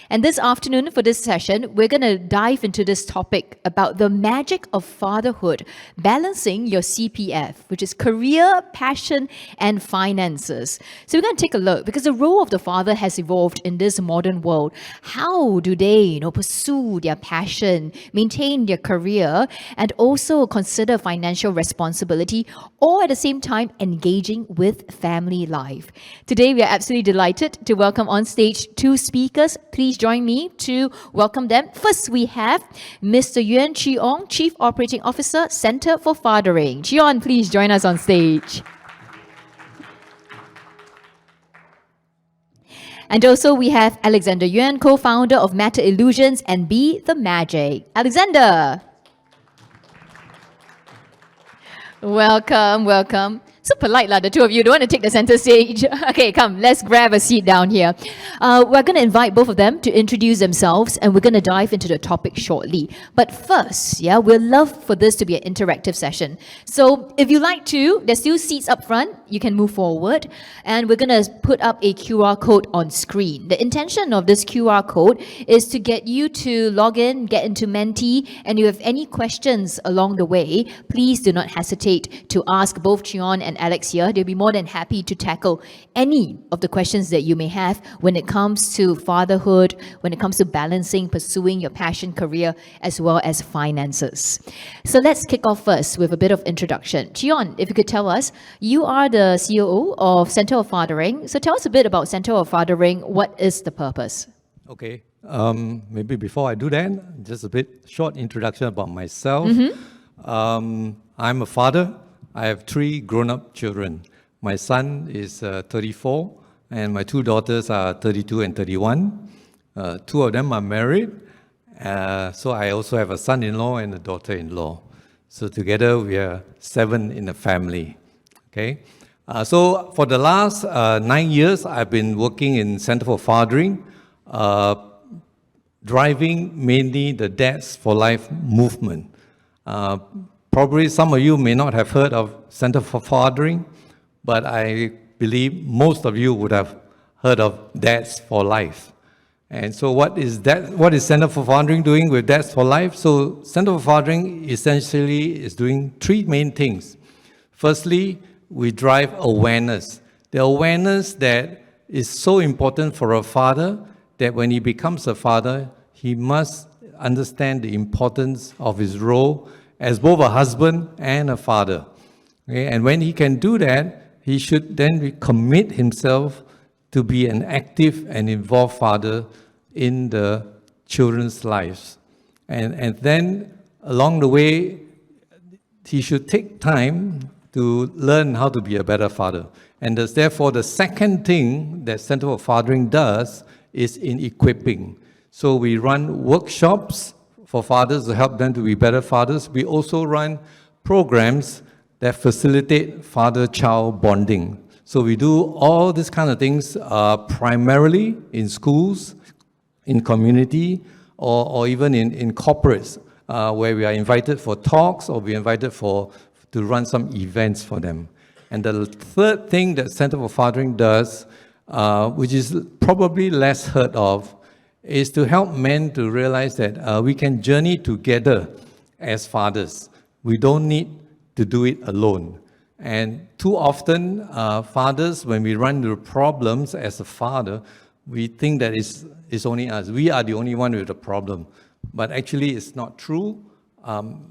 And this afternoon for this session, we're going to dive into this topic about the magic of fatherhood, balancing your CPF, which is career, passion, and finances. So we're going to take a look because the role of the father has evolved in this modern world. How do they, pursue their passion, maintain their career, and also consider financial responsibility, or at the same time engaging with family life? Today, we are absolutely delighted to welcome on stage two speakers. Please join me to welcome them. First, we have Mr. Yuen Chief Operating Officer, Center for Fathering. Chee, please join us on stage. And also we have Alexander Yuen, co-founder of Matter Illusions and Be the Magic. Alexander. Welcome. So polite, the two of you. Don't want to take the center stage. Okay, come, let's grab a seat down here. We're going to invite both of them to introduce themselves, and we're going to dive into the topic shortly. But first, we'd love for this to be an interactive session. So if you like to, there's still seats up front. You can move forward, and we're going to put up a QR code on screen. The intention of this QR code is to get you to log in, get into Menti, and if you have any questions along the way, please do not hesitate to ask both Chee and Alex here. They'll be more than happy to tackle any of the questions that you may have when it comes to fatherhood, when it comes to balancing, pursuing your passion career, as well as finances. So let's kick off first with a bit of introduction. Chee, if you could tell us, you are the COO of Center of Fathering. So tell us a bit about Center of Fathering. What is the purpose? Okay, maybe before I do that, just a bit short introduction about myself. I'm a father. I have 3 grown-up children. My son is 34, and my 2 daughters are 32 and 31. 2 of them are married, so I also have a son-in-law and a daughter-in-law. So together we are 7 in the family. Okay. So for the last 9 years, I've been working in Center for Fathering, driving mainly the Dads for Life movement. Probably some of you may not have heard of Center for Fathering, but I believe most of you would have heard of Dads for Life. And so what is Center for Fathering doing with Dads for Life? So Center for Fathering essentially is doing 3 main things. Firstly, we drive awareness. The awareness that is so important for a father that when he becomes a father, he must understand the importance of his role as both a husband and a father. Okay? And when he can do that, he should then commit himself to be an active and involved father in the children's lives. And then along the way, he should take time to learn how to be a better father. And therefore, the second thing that Center for Fathering does is in equipping. So we run workshops for fathers to help them to be better fathers. We also run programs that facilitate father-child bonding. So we do all these kind of things primarily in schools, in community, or even in corporates, where we are invited for talks or we're invited to run some events for them. And the third thing that Center for Fathering does, which is probably less heard of, is to help men to realize that we can journey together as fathers. We don't need to do it alone. And too often, fathers, when we run into problems as a father, we think that it's only us. We are the only one with the problem. But actually, it's not true.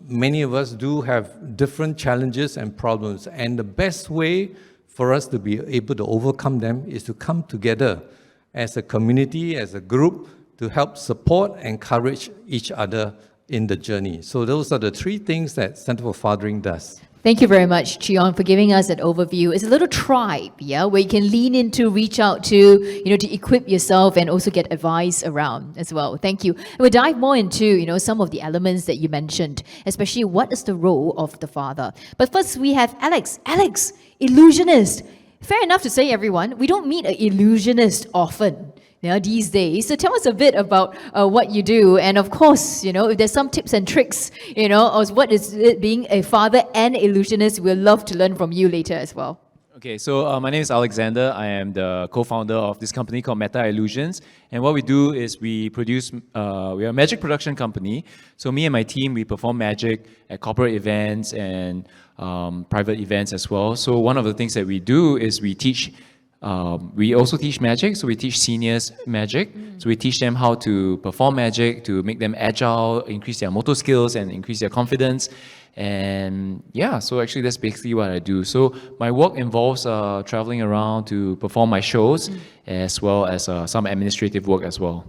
Many of us do have different challenges and problems. And the best way for us to be able to overcome them is to come together as a community, as a group, to help support and encourage each other in the journey. So those are the 3 things that Center for Fathering does. Thank you very much, Chee, for giving us that overview. It's a little tribe, where you can lean into, reach out to, to equip yourself and also get advice around as well. Thank you. And we'll dive more into, some of the elements that you mentioned, especially what is the role of the father. But first, we have Alex. Alex, illusionist. Fair enough to say, everyone, we don't meet an illusionist often. These days. So tell us a bit about what you do, and of course, if there's some tips and tricks, of what is it being a father and illusionist, we'd love to learn from you later as well. Okay, so my name is Alexander. I am the co-founder of this company called Meta Illusions. And what we do is we produce, we are a magic production company. So me and my team, we perform magic at corporate events and private events as well. So one of the things that we do is we also teach magic. So we teach seniors magic. So we teach them how to perform magic, to make them agile, increase their motor skills and increase their confidence. And yeah, so actually that's basically what I do. So my work involves traveling around to perform my shows, as well as some administrative work as well.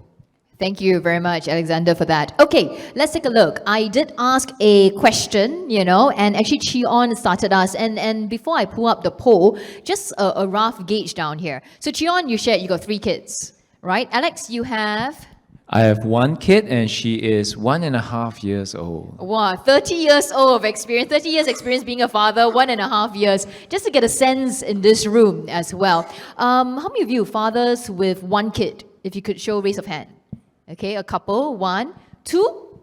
Thank you very much, Alexander, for that. Okay, let's take a look. I did ask a question, and actually Chee started us. And before I pull up the poll, just a rough gauge down here. So Chee, you shared you got 3 kids, right? Alex, you have? I have 1 kid and she is 1.5 years old. Wow, 30 years old of experience, 30 years experience being a father, 1.5 years, just to get a sense in this room as well. How many of you fathers with 1 kid? If you could show raise of hand. Okay, a couple, 1, 2.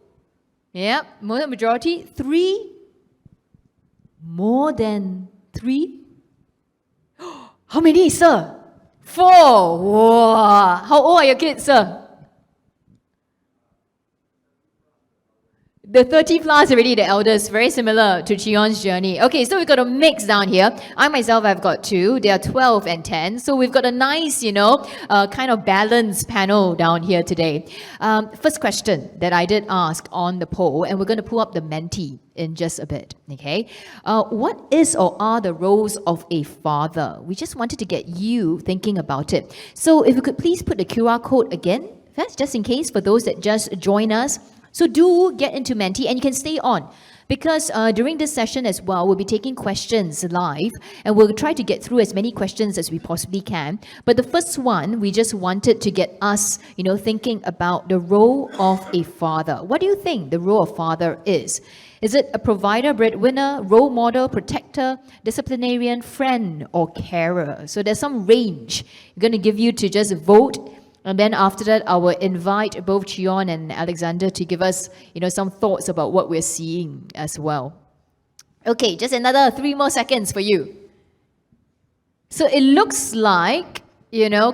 Yeah, more than majority. 3. More than 3. How many, sir? 4. Wow. How old are your kids, sir? The 30 plus already, the eldest, very similar to Cheon's journey. Okay, so we've got a mix down here. I myself have got 2. They are 12 and 10. So we've got a nice, kind of balanced panel down here today. First question that I did ask on the poll, and we're going to pull up the Menti in just a bit, okay? What is or are the roles of a father? We just wanted to get you thinking about it. So if you could please put the QR code again, first, just in case for those that just join us. So do get into Menti, and you can stay on because during this session as well, we'll be taking questions live, and we'll try to get through as many questions as we possibly can. But the first one, we just wanted to get us, thinking about the role of a father. What do you think the role of father is? Is it a provider, breadwinner, role model, protector, disciplinarian, friend, or carer? So there's some range I'm going to give you to just vote. And then after that, I will invite both Cheon and Alexander to give us, some thoughts about what we're seeing as well. Okay, just another 3 more seconds for you. So it looks like,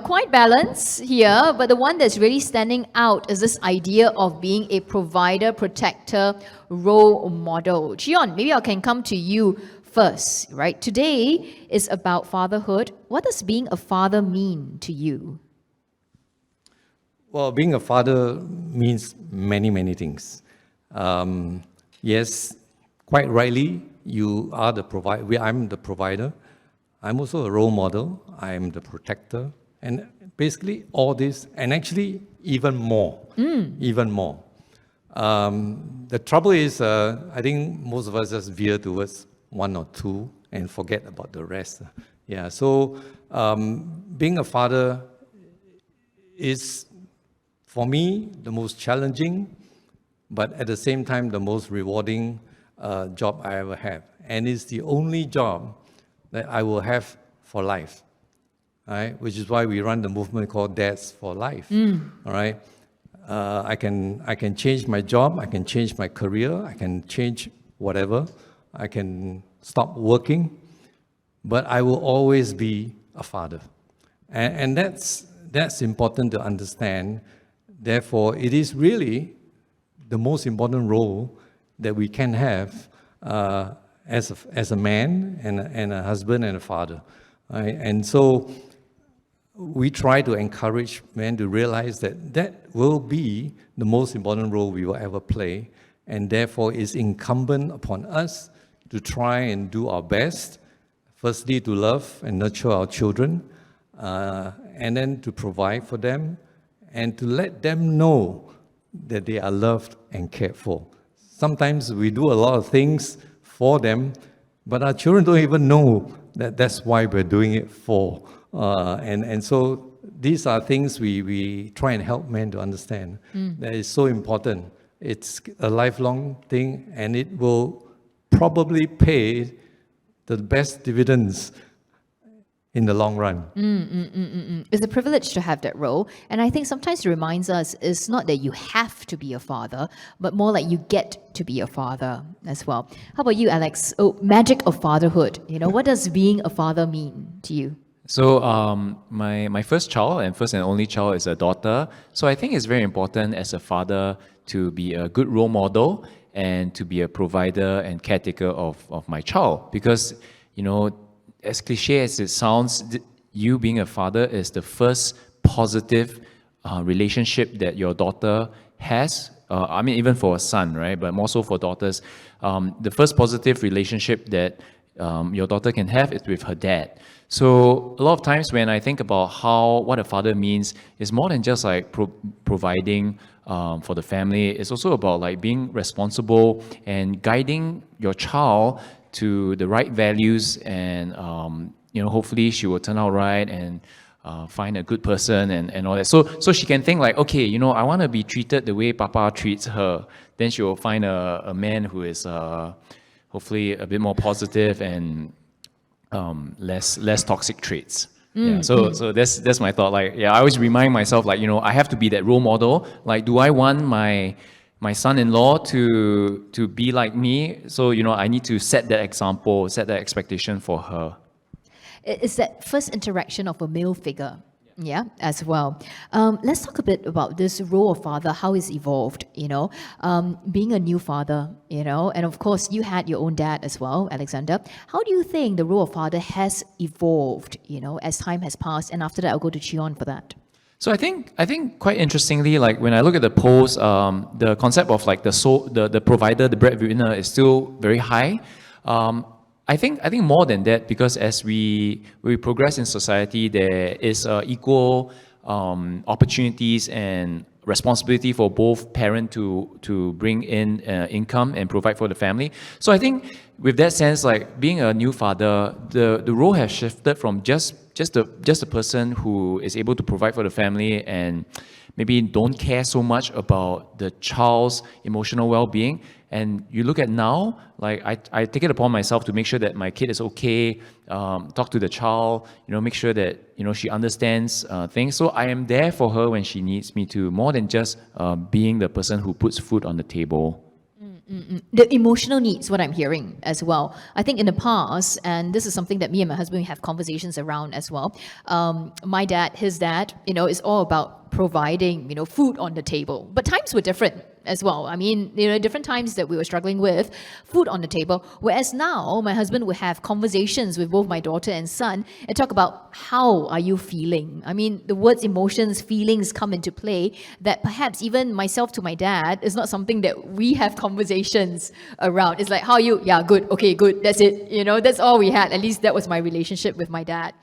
quite balanced here, but the one that's really standing out is this idea of being a provider, protector, role model. Cheon, maybe I can come to you first, right? Today is about fatherhood. What does being a father mean to you? Well, being a father means many, many things. Yes, quite rightly, you are the provider. I'm the provider. I'm also a role model. I'm the protector. And basically all this, and actually even more. Even more. The trouble is, I think most of us just veer towards 1 or 2 and forget about the rest. Yeah, so being a father is, for me, the most challenging, but at the same time, the most rewarding job I ever have. And it's the only job that I will have for life, right? Which is why we run the movement called Dads for Life, all right? I can change my job, I can change my career, I can change whatever, I can stop working, but I will always be a father. And that's important to understand. Therefore, it is really the most important role that we can have as a man and a husband and a father. Right? And so we try to encourage men to realize that that will be the most important role we will ever play, and therefore it's incumbent upon us to try and do our best, firstly to love and nurture our children, and then to provide for them, and to let them know that they are loved and cared for. Sometimes we do a lot of things for them, but our children don't even know that that's why we're doing it for. And so these are things we try and help men to understand. That is so important. It's a lifelong thing, and it will probably pay the best dividends in the long run. It's a privilege to have that role. And I think sometimes it reminds us it's not that you have to be a father, but more like you get to be a father as well. How about you, Alex? Oh, magic of fatherhood. What does being a father mean to you? So my first child and first and only child is a daughter. So I think it's very important as a father to be a good role model and to be a provider and caretaker of my child. Because, as cliche as it sounds, you being a father is the first positive relationship that your daughter has. Even for a son, right? But more so for daughters. The first positive relationship that your daughter can have is with her dad. So a lot of times when I think about what a father means, is more than just like providing for the family. It's also about like being responsible and guiding your child to the right values, and hopefully she will turn out right and find a good person and all that. So she can think like, okay, I want to be treated the way Papa treats her. Then she will find a man who is hopefully a bit more positive and less toxic traits. Yeah, so that's my thought. Like, I always remind myself, like, I have to be that role model. Like, do I want my son-in-law to be like me? So, I need to set that example, set that expectation for her. It's that first interaction of a male figure. Yeah, as well. Let's talk a bit about this role of father, how it's evolved, being a new father, and of course you had your own dad as well, Alexander. How do you think the role of father has evolved, as time has passed? And after that, I'll go to Chee for that. So I think quite interestingly, like when I look at the polls, the concept of like the provider, the breadwinner is still very high. I think more than that, because as we progress in society, there is equal opportunities and responsibility for both parent to bring in income and provide for the family. So I think with that sense, like being a new father, the role has shifted from just a person who is able to provide for the family and maybe don't care so much about the child's emotional well-being. And you look at now, like I take it upon myself to make sure that my kid is okay, talk to the child, make sure that, she understands things. So I am there for her when she needs me to, more than just being the person who puts food on the table. The emotional needs, what I'm hearing as well. I think in the past, and this is something that me and my husband have conversations around as well. My dad, his dad, is all about providing, food on the table. But times were different as well. I mean, different times that we were struggling with food on the table. Whereas now, my husband will have conversations with both my daughter and son and talk about how are you feeling. I mean, the words emotions, feelings come into play that perhaps even myself to my dad is not something that we have conversations around. It's like, how are you? Yeah, good. Okay, good. That's it. That's all we had. At least that was my relationship with my dad.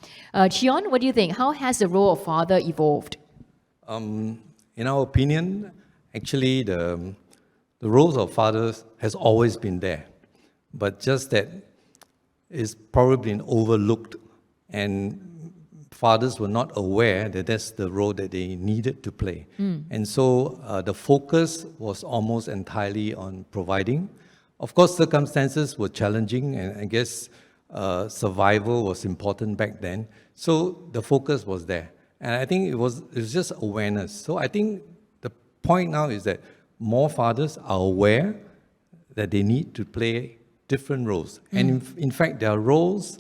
Chee, what do you think? How has the role of father evolved? In our opinion, actually, the roles of fathers has always been there, but just that it's probably been overlooked, and fathers were not aware that that's the role that they needed to play. And so the focus was almost entirely on providing. Of course, circumstances were challenging, and I guess survival was important back then. So the focus was there. And I think it was just awareness. So I think the point now is that more fathers are aware that they need to play different roles. And in fact, their roles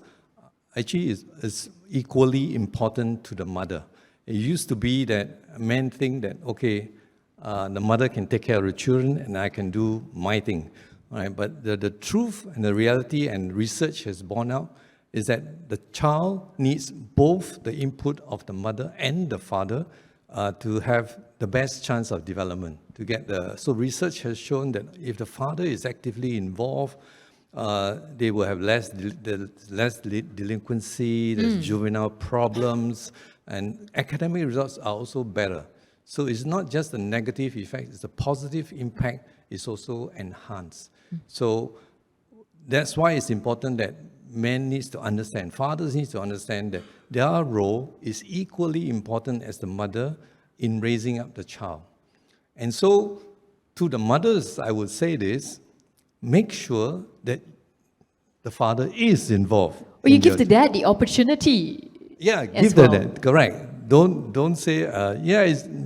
actually is equally important to the mother. It used to be that men think that, okay, the mother can take care of the children and I can do my thing. All right? But the truth and the reality and research has borne out is that the child needs both the input of the mother and the father to have the best chance of development. So research has shown that if the father is actively involved, they will have less delinquency, there's juvenile problems, and academic results are also better. So it's not just a negative effect, it's a positive impact is also enhanced. So that's why it's important that men needs to understand, fathers needs to understand that their role is equally important as the mother in raising up the child. And so to the mothers, I would say this, make sure that the father is involved. Or you give the dad the opportunity, Yeah, as give them well. that. Correct. Don't say,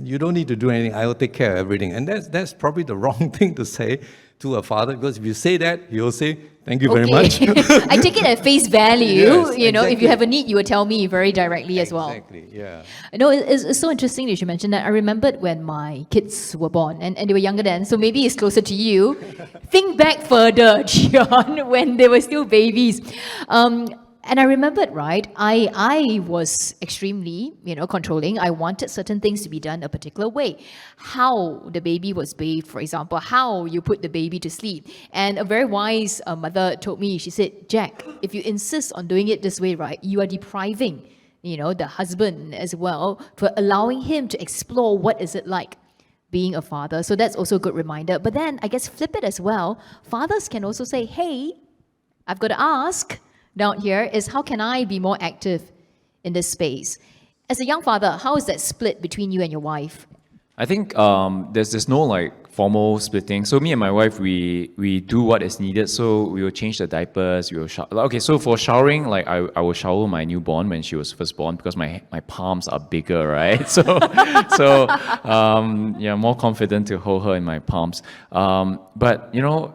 you don't need to do anything. I will take care of everything. And that's probably the wrong thing to say to a father, because if you say that, he'll say, thank you very much. I take it at face value. Yes, You know, if exactly. you have a need, you will tell me very directly as well. Exactly. Yeah. You know, it's so interesting that you mentioned that. I remembered when my kids were born, and they were younger then, so maybe it's closer to you. Think back further, Gian, when they were still babies. And I remembered, right, I was extremely, controlling. I wanted certain things to be done a particular way. How the baby was bathed, for example, how you put the baby to sleep. And a very wise mother told me, she said, Jack, if you insist on doing it this way, right, you are depriving, the husband as well, for allowing him to explore what is it like being a father. So that's also a good reminder. But then I guess flip it as well. Fathers can also say, hey, I've got to ask down here is how can I be more active in this space? As a young father, how is that split between you and your wife? I think there's no like formal splitting. So me and my wife, we do what is needed. So we will change the diapers. We will shower. Okay, so for showering, like I will shower my newborn when she was first born because my palms are bigger, right? So more confident to hold her in my palms. But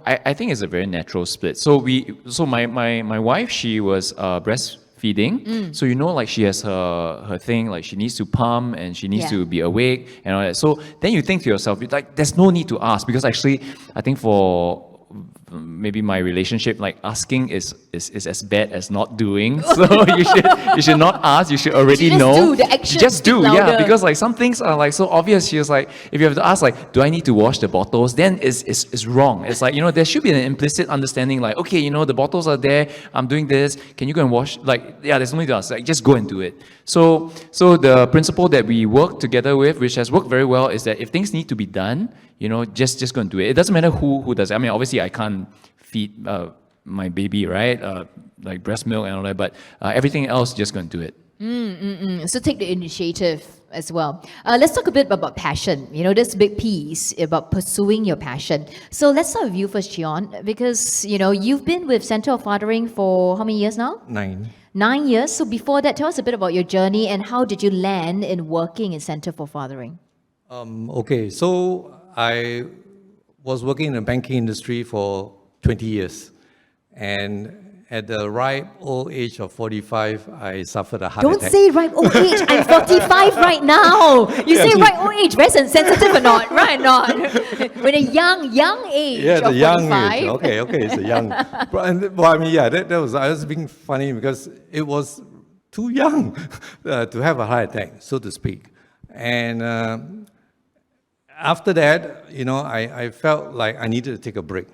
I think it's a very natural split. So my wife, she was breastfeeding, so like she has her thing, like she needs to pump and she needs to be awake and all that. So then you think to yourself, like there's no need to ask, because actually I think for maybe my relationship, like asking is as bad as not doing. So you should not ask. You should already just know. do. The actions just do, speak yeah. louder. Because like some things are like so obvious. She was like, if you have to ask, like, do I need to wash the bottles? Then it's wrong. It's like there should be an implicit understanding. Like, okay, the bottles are there. I'm doing this. Can you go and wash? Like, yeah, there's no need to ask. Like, just go and do it. So the principle that we work together with, which has worked very well, is that if things need to be done, just go and do it. It doesn't matter who does it. I mean, obviously, I can't feed my baby, right? Like breast milk and all that, but everything else, just go and do it. So take the initiative as well. Let's talk a bit about passion. This big piece about pursuing your passion. So let's start with you first, Chee, because, you've been with Center of Fathering for how many years now? 9. 9 years. So before that, tell us a bit about your journey and how did you land in working in Center for Fathering? Okay, so I was working in the banking industry for 20 years. And at the ripe old age of 45, I suffered a heart Don't attack. say ripe old age. I'm 45 right now. You say ripe old age. Very sensitive or not? Right or not? When a young age Yeah, of the young 45. age. Okay, it's a young. Well, I mean, yeah, that was, I was being funny because it was too young to have a heart attack, so to speak. And after that, I felt like I needed to take a break.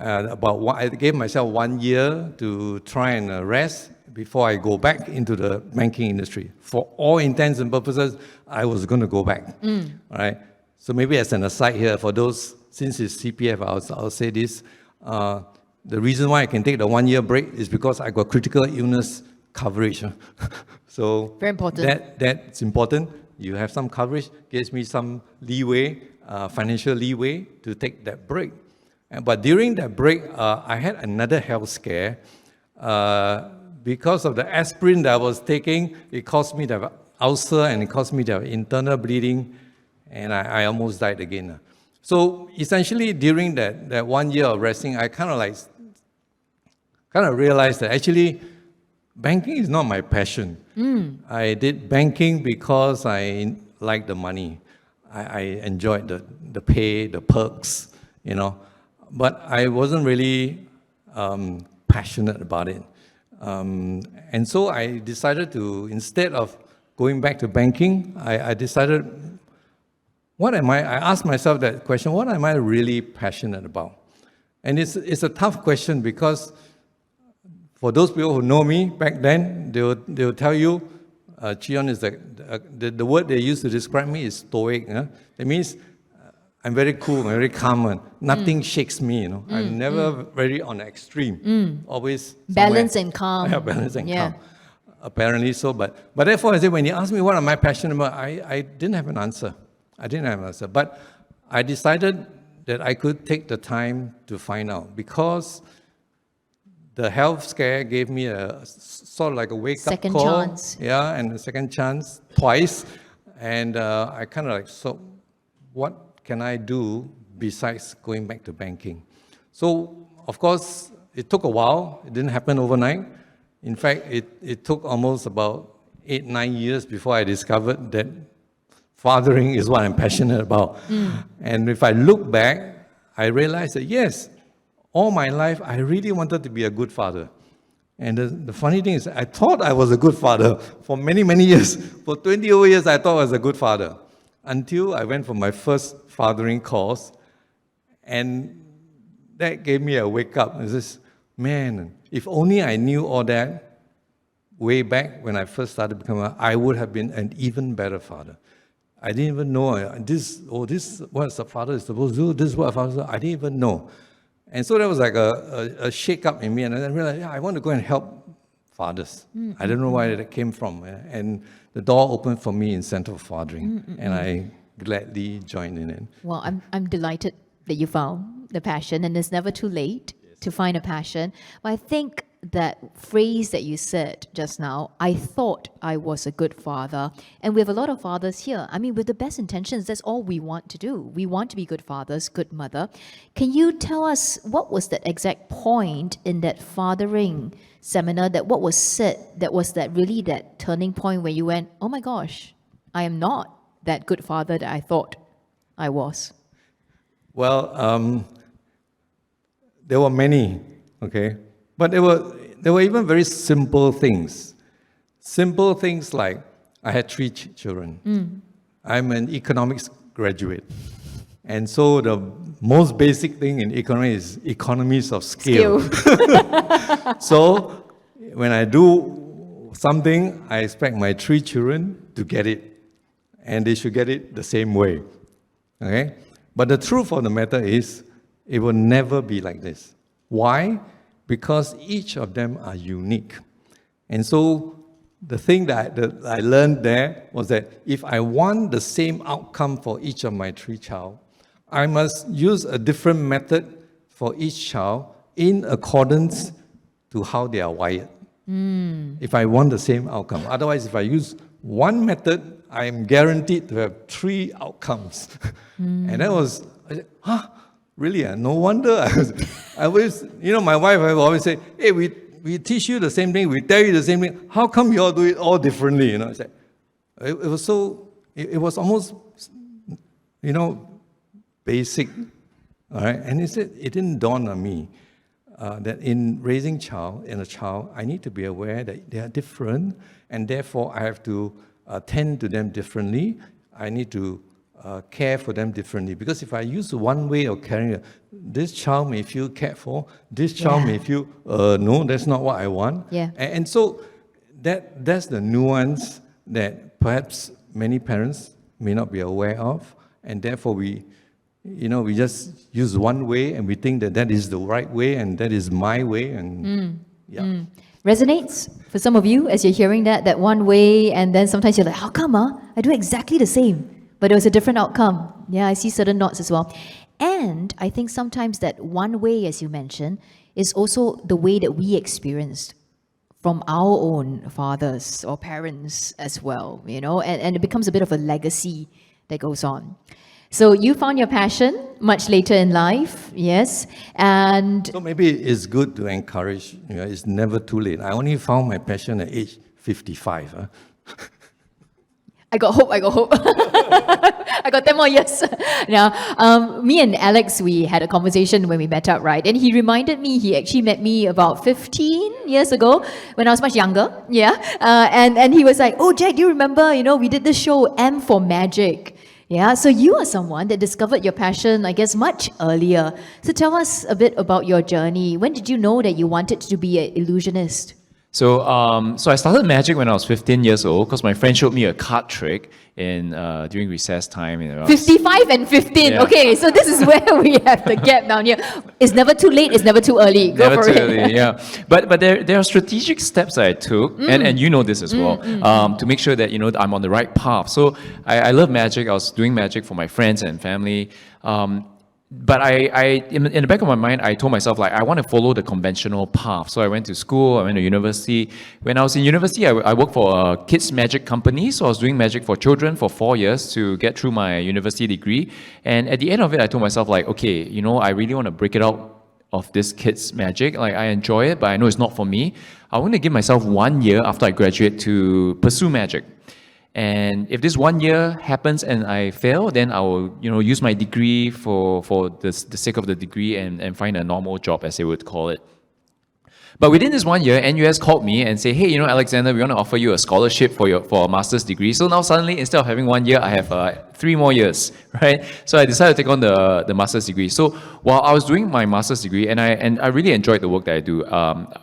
I gave myself 1 year to try and rest before I go back into the banking industry. For all intents and purposes, I was going to go back. Right? So maybe as an aside here, for those, since it's CPF, I'll say this. The reason why I can take the 1 year break is because I got critical illness coverage. So very important. That's important. You have some coverage, gives me some leeway, financial leeway to take that break. But during that break, I had another health scare. Because of the aspirin that I was taking, it caused me to have ulcer and it caused me to have internal bleeding, and I almost died again. So essentially, during that 1 year of resting, I kind of realized that actually banking is not my passion. I did banking because I liked the money. I enjoyed the pay, the perks, But I wasn't really passionate about it. And so I decided to, instead of going back to banking, I decided, I asked myself that question, what am I really passionate about? And it's a tough question because for those people who know me back then, they will tell you, Cheon is the word they used to describe me is stoic. It means I'm very cool, I'm very calm, nothing shakes me, I'm never very on the extreme. Always balance and calm. Yeah, balance and calm. Apparently so, but therefore I say, when you ask me what am I passionate about, I didn't have an answer. But I decided that I could take the time to find out, because the health scare gave me a sort of like a wake-up Second call. chance. Yeah, and a second chance twice. And I kind of like, so what can I do besides going back to banking? So, of course, it took a while. It didn't happen overnight. In fact, it took almost about 8-9 years before I discovered that fathering is what I'm passionate about. And if I look back, I realized that yes, all my life I really wanted to be a good father. And the funny thing is, I thought I was a good father for many, many years. For 20 over years, I thought I was a good father. Until I went for my first fathering course, and that gave me a wake up. I says, man, if only I knew all that way back when I first started becoming, I would have been an even better father. I didn't even know this what a father is supposed to do, this is what a father is supposed to do. I didn't even know. And so that was like a shake-up in me, and I realized, I want to go and help fathers. I don't know where that came from. And the door opened for me in Center for Fathering, and I gladly joined in it. Well, I'm delighted that you found the passion, and it's never too late to find a passion. But I think that phrase that you said just now, I thought I was a good father. And we have a lot of fathers here. I mean, with the best intentions, that's all we want to do. We want to be good fathers, good mother. Can you tell us what was that exact point in that fathering seminar, that what was said, that was that really that turning point where you went, oh my gosh, I am not that good father that I thought I was? Well, there were many, okay? But there were even very simple things. Simple things like, I had 3 children. I'm an economics graduate. And so the most basic thing in economics is economies of scale. So when I do something, I expect my 3 children to get it. And they should get it the same way. Okay? But the truth of the matter is, it will never be like this. Why? Because each of them are unique. And so the thing that I learned there was that if I want the same outcome for each of my 3 children, I must use a different method for each child in accordance to how they are wired. If I want the same outcome. Otherwise, if I use one method, I am guaranteed to have 3 outcomes. And that was, I said, really? No wonder. I always, my wife, I always say, hey, we teach you the same thing, we tell you the same thing. How come you all do it all differently? I said, it was so, it was almost, basic. All right, and it didn't dawn on me that in raising a child, I need to be aware that they are different, and therefore I have to tend to them differently. I need to care for them differently. Because if I use one way of caring, this child may feel cared for, this child may feel, no, that's not what I want. Yeah. And so that's the nuance that perhaps many parents may not be aware of, and therefore we just use one way and we think that is the right way and that is my way, and Resonates for some of you as you're hearing that one way, and then sometimes you're like, how come I do exactly the same, but it was a different outcome. Yeah, I see certain knots as well. And I think sometimes that one way, as you mentioned, is also the way that we experienced from our own fathers or parents as well, and it becomes a bit of a legacy that goes on. So you found your passion much later in life, yes, and so maybe it's good to encourage, it's never too late. I only found my passion at age 55. I got hope. I got 10 more years. Now, me and Alex, we had a conversation when we met up, right? And he reminded me, he actually met me about 15 years ago when I was much younger, and he was like, oh, Jack, do you remember, we did this show, M for Magic. Yeah, so you are someone that discovered your passion, I guess, much earlier. So tell us a bit about your journey. When did you know that you wanted to be an illusionist? So I started magic when I was 15 years old because my friend showed me a card trick during recess time. 55 and 15. Yeah. Okay, so this is where we have the gap down here. It's never too late. It's never too early. Go never for too it. early, yeah. But there are strategic steps that I took, and you know this as well, to make sure that I'm on the right path. So I love magic. I was doing magic for my friends and family. but in the back of my mind, I told myself, like, I want to follow the conventional path. So I went to school, I went to university. When I was in university, I worked for a kids magic company. So I was doing magic for children for 4 years to get through my university degree. And at the end of it, I told myself, like, okay, I really want to break it out of this kids magic. Like, I enjoy it, but I know it's not for me. I want to give myself 1 year after I graduate to pursue magic. And if this 1 year happens and I fail, then I will, use my degree for the sake of the degree and find a normal job, as they would call it. But within this 1 year, NUS called me and say, hey, Alexander, we want to offer you a scholarship for a master's degree. So now suddenly, instead of having 1 year, I have 3 more years, right? So I decided to take on the master's degree. So while I was doing my master's degree, and I really enjoyed the work that I do.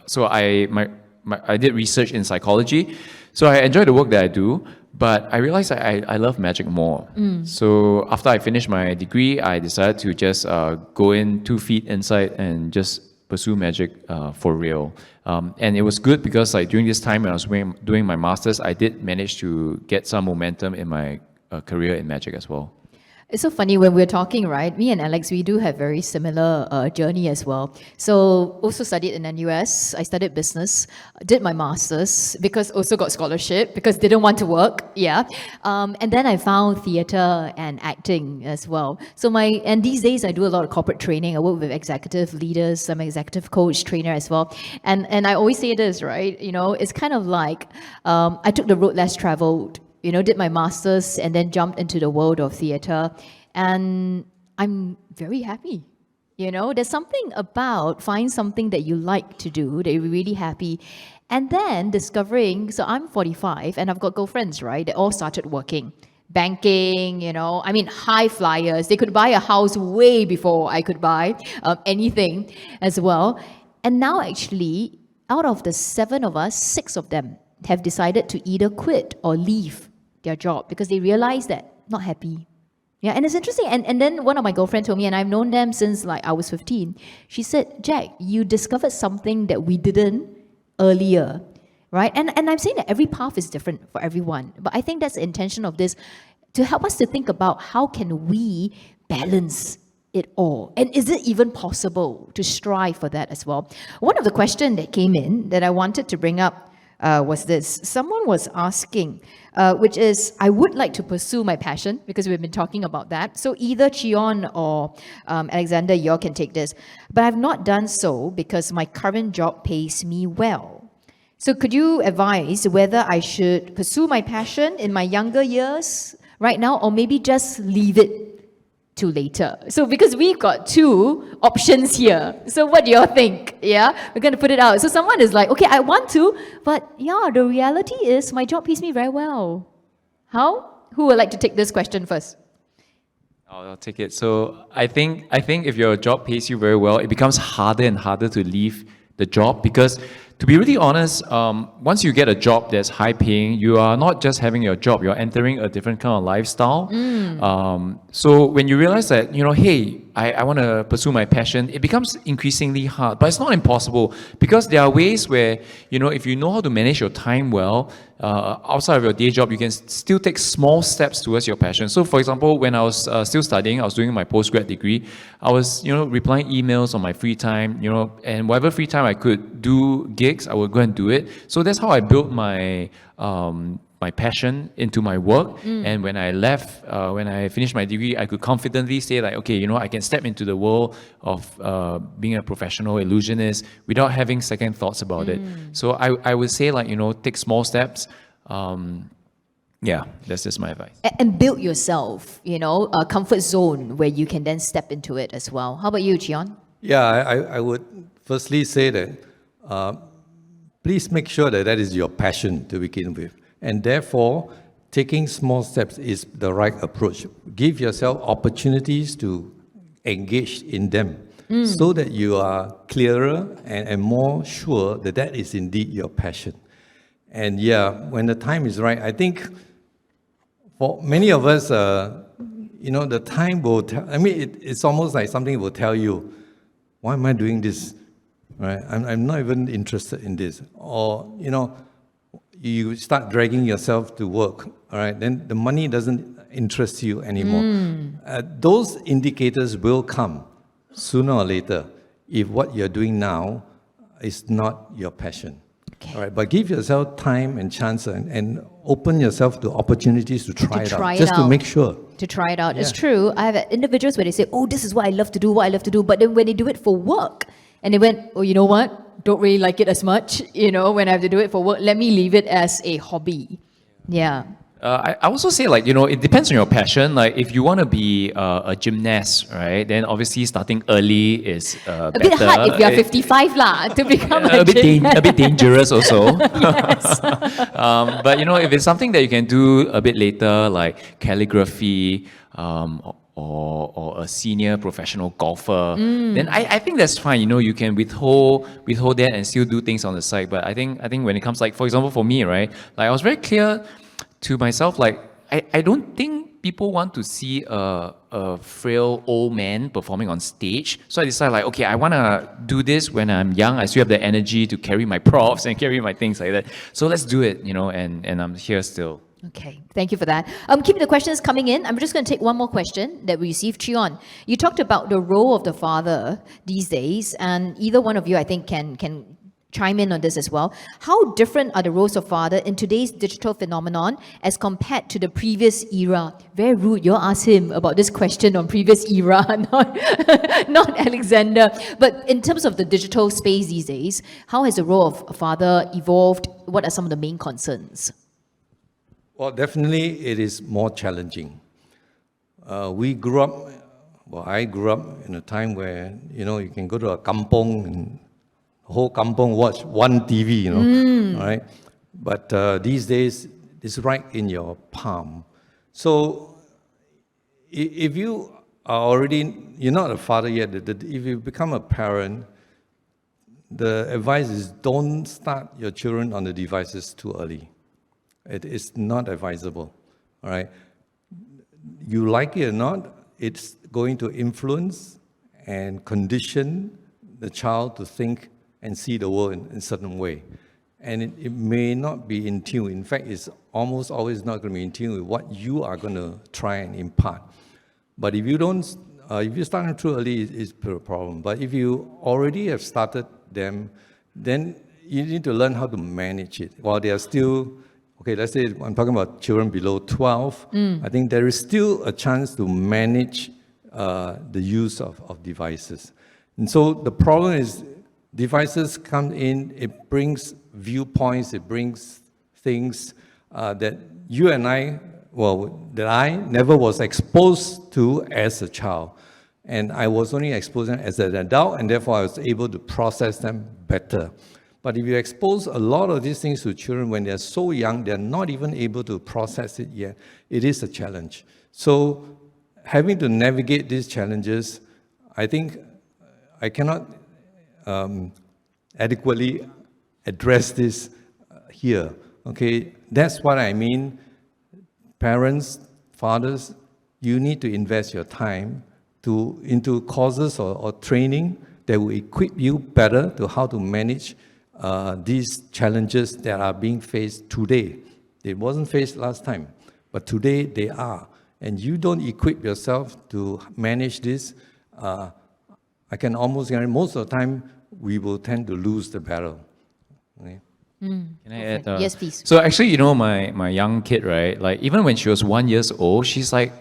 So I did research in psychology. So I enjoyed the work that I do. But I realized I love magic more. So after I finished my degree, I decided to just go in 2 feet inside and just pursue magic for real. And it was good because during this time when I was doing my master's, I did manage to get some momentum in my career in magic as well. It's so funny when we're talking, right? Me and Alex, we do have very similar journey as well. So also studied in NUS. I studied business, did my master's because also got scholarship because didn't want to work. Yeah, and then I found theatre and acting as well. And these days I do a lot of corporate training. I work with executive leaders. I'm an executive coach, trainer as well. And I always say this, right? It's kind of like I took the road less traveled. Did my master's and then jumped into the world of theatre. And I'm very happy. There's something about find something that you like to do, that you're really happy. And then discovering, so I'm 45 and I've got girlfriends, right? They all started working. Banking, high flyers. They could buy a house way before I could buy anything as well. And now actually, out of the 7 of us, 6 of them have decided to either quit or leave their job because they realize that not happy. Yeah, and it's interesting. And then one of my girlfriends told me, and I've known them since I was 15. She said, Jack, you discovered something that we didn't earlier, right? And I'm saying that every path is different for everyone. But I think that's the intention of this, to help us to think about how can we balance it all. And is it even possible to strive for that as well? One of the questions that came in that I wanted to bring up was this. Someone was asking, which is, I would like to pursue my passion, because we've been talking about that. So either Chee-on or Alexander, you all can take this. But I've not done so because my current job pays me well. So could you advise whether I should pursue my passion in my younger years right now, or maybe just leave it to later? So because we've got 2 options here. So what do you all think? Yeah, we're going to put it out. So someone is like, okay, I want to, but yeah, the reality is my job pays me very well. How? Who would like to take this question first? I'll take it. So I think if your job pays you very well, it becomes harder and harder to leave the job, because to be really honest, once you get a job that's high paying, you are not just having your job, you're entering a different kind of lifestyle. So when you realize that, hey, I want to pursue my passion, it becomes increasingly hard. But it's not impossible, because there are ways where, if you know how to manage your time well, outside of your day job, you can still take small steps towards your passion. So for example, when I was still studying, I was doing my postgrad degree, I was, replying emails on my free time, and whatever free time I could do gigs, I would go and do it. So that's how I built my my passion into my work. And when I left, when I finished my degree, I could confidently say okay, I can step into the world of being a professional illusionist without having second thoughts about it. So I would say take small steps. Yeah, that's just my advice. And build yourself, a comfort zone where you can then step into it as well. How about you, Chee-on? Yeah, I would firstly say that please make sure that is your passion to begin with. And therefore, taking small steps is the right approach. Give yourself opportunities to engage in them so that you are clearer and more sure that is indeed your passion. And yeah, when the time is right, I think for many of us, the time will tell. It's almost like something will tell you, why am I doing this? Right? I'm not even interested in this. Or, you start dragging yourself to work, all right? Then the money doesn't interest you anymore. Those indicators will come sooner or later if what you're doing now is not your passion. Okay. All right, but give yourself time and chance and open yourself to opportunities to try it try out, it just to out. make sure. To try it out. It's Yeah. true. I have individuals where they say, oh, this is what I love to do, but then when they do it for work, and they went, oh, you know what? Don't really like it as much, when I have to do it for work. Let me leave it as a hobby. Yeah. I also say, like, it depends on your passion. Like, if you want to be a gymnast, right, then obviously starting early is A better. bit hard if you're 55 lah, to become a bit dangerous also. Yes. But if it's something that you can do a bit later, like calligraphy, or a senior professional golfer, then I think that's fine. You can withhold that and still do things on the side. But I think when it comes, like, for example, for me, right, like, I was very clear to myself, like, I don't think people want to see a frail old man performing on stage. So I decided, like, okay, I want to do this when I'm young. I still have the energy to carry my props and carry my things like that. So let's do it, and I'm here still. Okay, thank you for that. Keep the questions coming in. I'm just going to take one more question that we received. Chee, you talked about the role of the father these days, and either one of you, I think, can chime in on this as well. How different are the roles of father in today's digital phenomenon as compared to the previous era? Very rude, you asked him about this question on previous era, not Alexander. But in terms of the digital space these days, how has the role of a father evolved? What are some of the main concerns? Well, definitely it is more challenging. I grew up in a time where, you can go to a kampong and the whole kampong watch one TV, all right? But these days, it's right in your palm. So if you are you're not a father yet, if you become a parent, the advice is don't start your children on the devices too early. It is not advisable, all right? You like it or not, it's going to influence and condition the child to think and see the world in a certain way. And it may not be in tune. In fact, it's almost always not going to be in tune with what you are going to try and impart. But if you start them too early, it's a problem. But if you already have started them, then you need to learn how to manage it while they are still. Okay, let's say I'm talking about children below 12. I think there is still a chance to manage the use of devices. And so the problem is devices come in, it brings viewpoints, it brings things that you and that I never was exposed to as a child. And I was only exposed to them as an adult, and therefore I was able to process them better. But if you expose a lot of these things to children when they're so young, they're not even able to process it yet, it is a challenge. So having to navigate these challenges, I think I cannot adequately address this here. Okay, that's what I mean. Parents, fathers, you need to invest your time into courses or training that will equip you better to how to manage these challenges that are being faced today. It wasn't faced last time, but today they are. And you don't equip yourself to manage this, I can almost guarantee most of the time we will tend to lose the battle. Okay? Can I add? Yes, please. So actually, my young kid, right? Like, even when she was 1 year old, she's like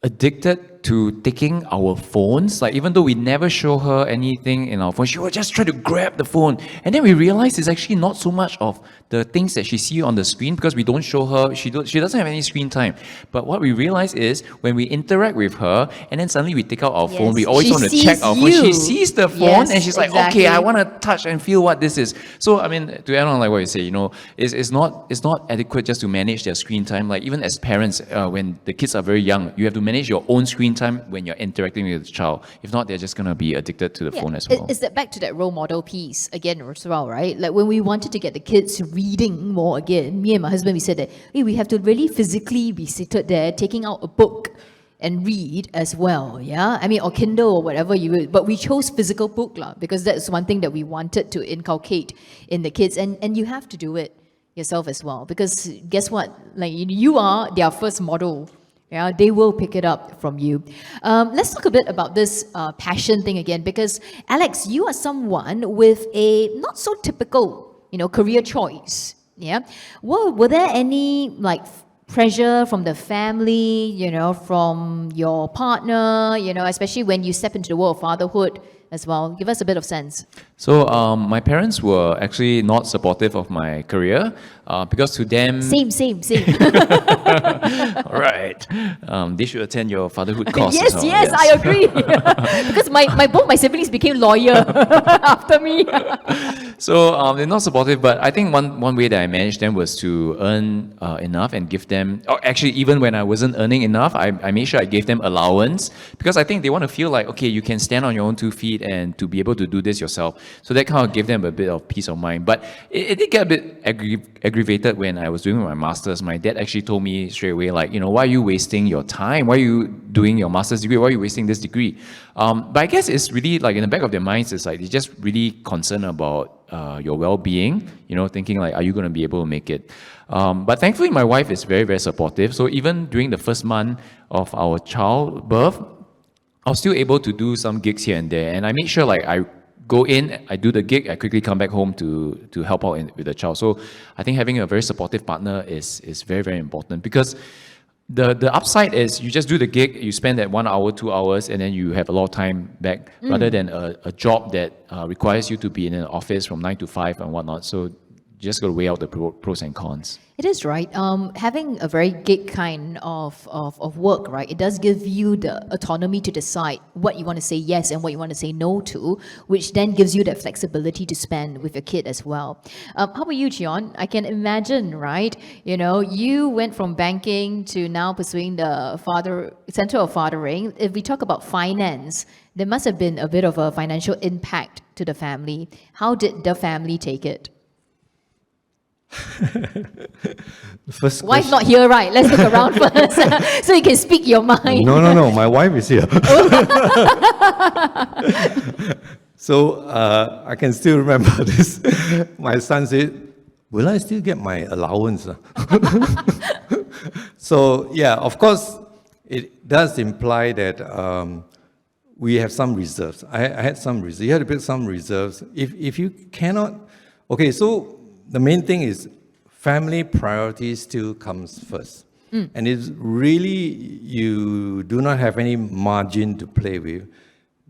addicted to taking our phones. Like, even though we never show her anything in our phone, she will just try to grab the phone. And then we realize it's actually not so much of the things that she sees on the screen, because we don't show her, she doesn't have any screen time. But what we realize is when we interact with her and then suddenly we take out our phone, we always She want to check sees our phone. She you. sees the phone Yes, and she's like, exactly. okay, I want to touch and feel what this is. So, I mean, to add on like what you say, it's not adequate just to manage their screen time. Like, even as parents, when the kids are very young, you have to manage your own screen time when you're interacting with the child. If not, they're just going to be addicted to the phone as well. Is that back to that role model piece again as well, right? Like, when we wanted to get the kids reading more again, me and my husband, we said that, hey, we have to really physically be seated there, taking out a book and read as well, yeah? I mean, or Kindle or whatever you would, but we chose physical book because that's one thing that we wanted to inculcate in the kids, and you have to do it yourself as well, because guess what? Like, you are their first model Yeah, they will pick it up from you. Let's talk a bit about this passion thing again, because Alex, you are someone with a not so typical, career choice. Yeah. Well, were there any like pressure from the family, from your partner, especially when you step into the world of fatherhood as well? Give us a bit of sense. So my parents were actually not supportive of my career because to them, Same. all right, they should attend your fatherhood course. as well, Yes, I agree. Because both my siblings became lawyer after me. So they're not supportive, but I think one way that I managed them was to earn enough and give them, or actually even when I wasn't earning enough, I made sure I gave them allowance because I think they want to feel like, okay, you can stand on your own 2 feet and to be able to do this yourself. So that kind of gave them a bit of peace of mind. But it did get a bit aggravated when I was doing my master's. My dad actually told me straight away, like, why are you wasting your time? Why are you doing your master's degree? Why are you wasting this degree? But I guess it's really like in the back of their minds, it's like they're just really concerned about your well-being, thinking like, are you going to be able to make it? But thankfully, my wife is very, very supportive. So even during the first month of our childbirth, I was still able to do some gigs here and there. And I made sure like I go in, I do the gig, I quickly come back home to help out with the child. So I think having a very supportive partner is very, very important because the upside is you just do the gig, you spend that 1 hour, 2 hours, and then you have a lot of time back rather than a job that requires you to be in an office from 9 to 5 and whatnot. So you just got to weigh out the pros and cons. It is, right? Having a very gig kind of work, right? It does give you the autonomy to decide what you want to say yes and what you want to say no to, which then gives you that flexibility to spend with your kid as well. How about you, Yuen? I can imagine, right? You went from banking to now pursuing the Center of Fathering. If we talk about finance, there must have been a bit of a financial impact to the family. How did the family take it? First Wife's question. not here, right? Let's look around first so you can speak your mind. No. My wife is here. So I can still remember this. My son said, "Will I still get my allowance?" So yeah, of course, it does imply that we have some reserves. I had some reserves. You have to build some reserves. If you cannot, okay. So the main thing is family priority still comes first. And if really you do not have any margin to play with,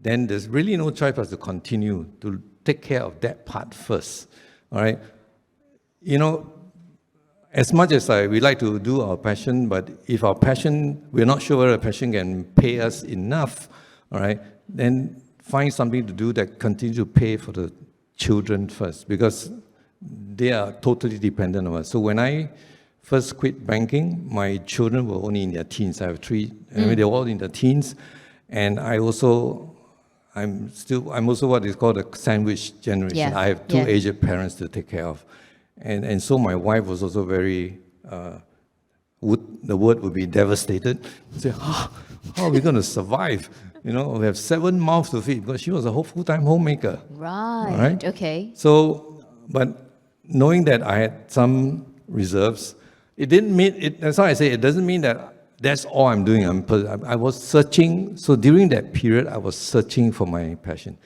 then there's really no choice but to continue to take care of that part first. All right? As much as we like to do our passion, but if our passion, we're not sure whether our passion can pay us enough, all right, then find something to do that continues to pay for the children first, because they are totally dependent on us. So when I first quit banking, my children were only in their teens. I have 3. They're all in their teens, and I'm also what is called a sandwich generation. Yeah. I have 2 aged parents to take care of, and so my wife was also very. The word would be devastated. Say, how are we going to survive? We have 7 mouths to feed, because she was a full-time homemaker. Right. Okay. So, but knowing that I had some reserves, it didn't mean it. That's why I say it doesn't mean that that's all I'm doing. I was searching. So during that period, I was searching for my passion.